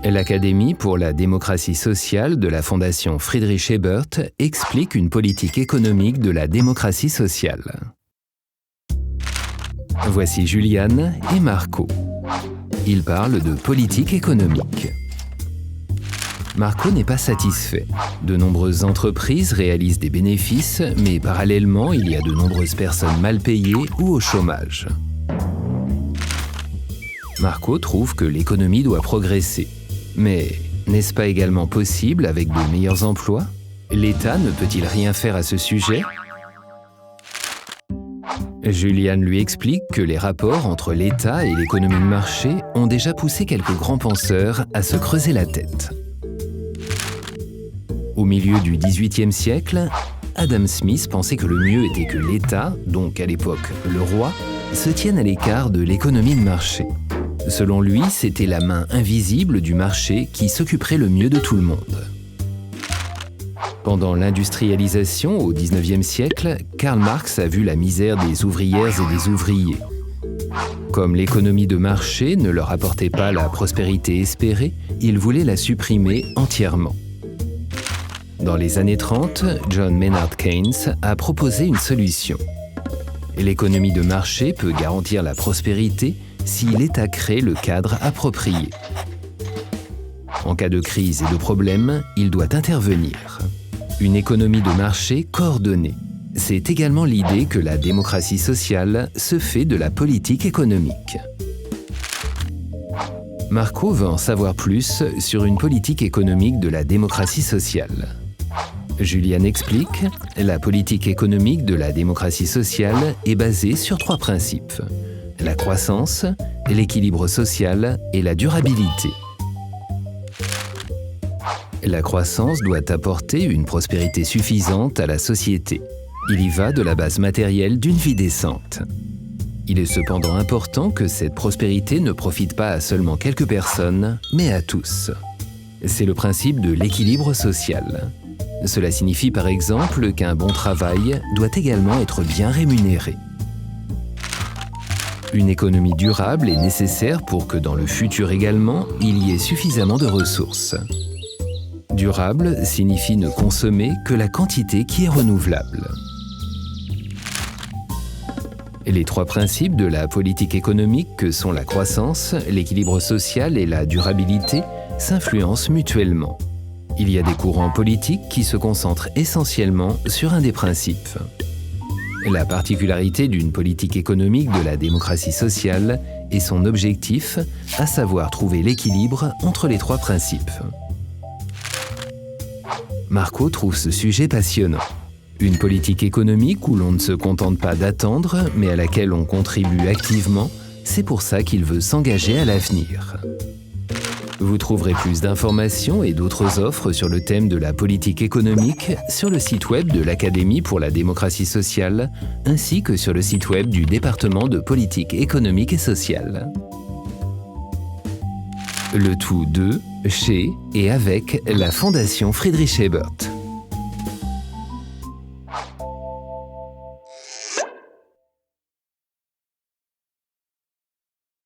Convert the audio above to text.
L'Académie pour la démocratie sociale de la Fondation Friedrich Ebert explique une politique économique de la démocratie sociale. Voici Juliane et Marco. Ils parlent de politique économique. Marco n'est pas satisfait. De nombreuses entreprises réalisent des bénéfices, mais parallèlement, il y a de nombreuses personnes mal payées ou au chômage. Marco trouve que l'économie doit progresser. Mais n'est-ce pas également possible avec de meilleurs emplois? L'État ne peut-il rien faire à ce sujet? Juliane lui explique que les rapports entre l'État et l'économie de marché ont déjà poussé quelques grands penseurs à se creuser la tête. Au milieu du XVIIIe siècle, Adam Smith pensait que le mieux était que l'État, donc à l'époque le roi, se tienne à l'écart de l'économie de marché. Selon lui, c'était la main invisible du marché qui s'occuperait le mieux de tout le monde. Pendant l'industrialisation au XIXe siècle, Karl Marx a vu la misère des ouvrières et des ouvriers. Comme l'économie de marché ne leur apportait pas la prospérité espérée, il voulait la supprimer entièrement. Dans les années 30, John Maynard Keynes a proposé une solution. L'économie de marché peut garantir la prospérité si l'État crée le cadre approprié. En cas de crise et de problème, il doit intervenir. Une économie de marché coordonnée. C'est également l'idée que la démocratie sociale se fait de la politique économique. Marco veut en savoir plus sur une politique économique de la démocratie sociale. Juliane explique, la politique économique de la démocratie sociale est basée sur 3 principes. La croissance, l'équilibre social et la durabilité. La croissance doit apporter une prospérité suffisante à la société. Il y va de la base matérielle d'une vie décente. Il est cependant important que cette prospérité ne profite pas à seulement quelques personnes, mais à tous. C'est le principe de l'équilibre social. Cela signifie par exemple qu'un bon travail doit également être bien rémunéré. Une économie durable est nécessaire pour que dans le futur également, il y ait suffisamment de ressources. Durable signifie ne consommer que la quantité qui est renouvelable. Les 3 principes de la politique économique que sont la croissance, l'équilibre social et la durabilité s'influencent mutuellement. Il y a des courants politiques qui se concentrent essentiellement sur un des principes. La particularité d'une politique économique de la démocratie sociale est son objectif, à savoir trouver l'équilibre entre les 3 principes. Marco trouve ce sujet passionnant. Une politique économique où l'on ne se contente pas d'attendre, mais à laquelle on contribue activement, c'est pour ça qu'il veut s'engager à l'avenir. Vous trouverez plus d'informations et d'autres offres sur le thème de la politique économique sur le site web de l'Académie pour la démocratie sociale, ainsi que sur le site web du département de politique économique et sociale. Le tout de, chez et avec la Fondation Friedrich Ebert.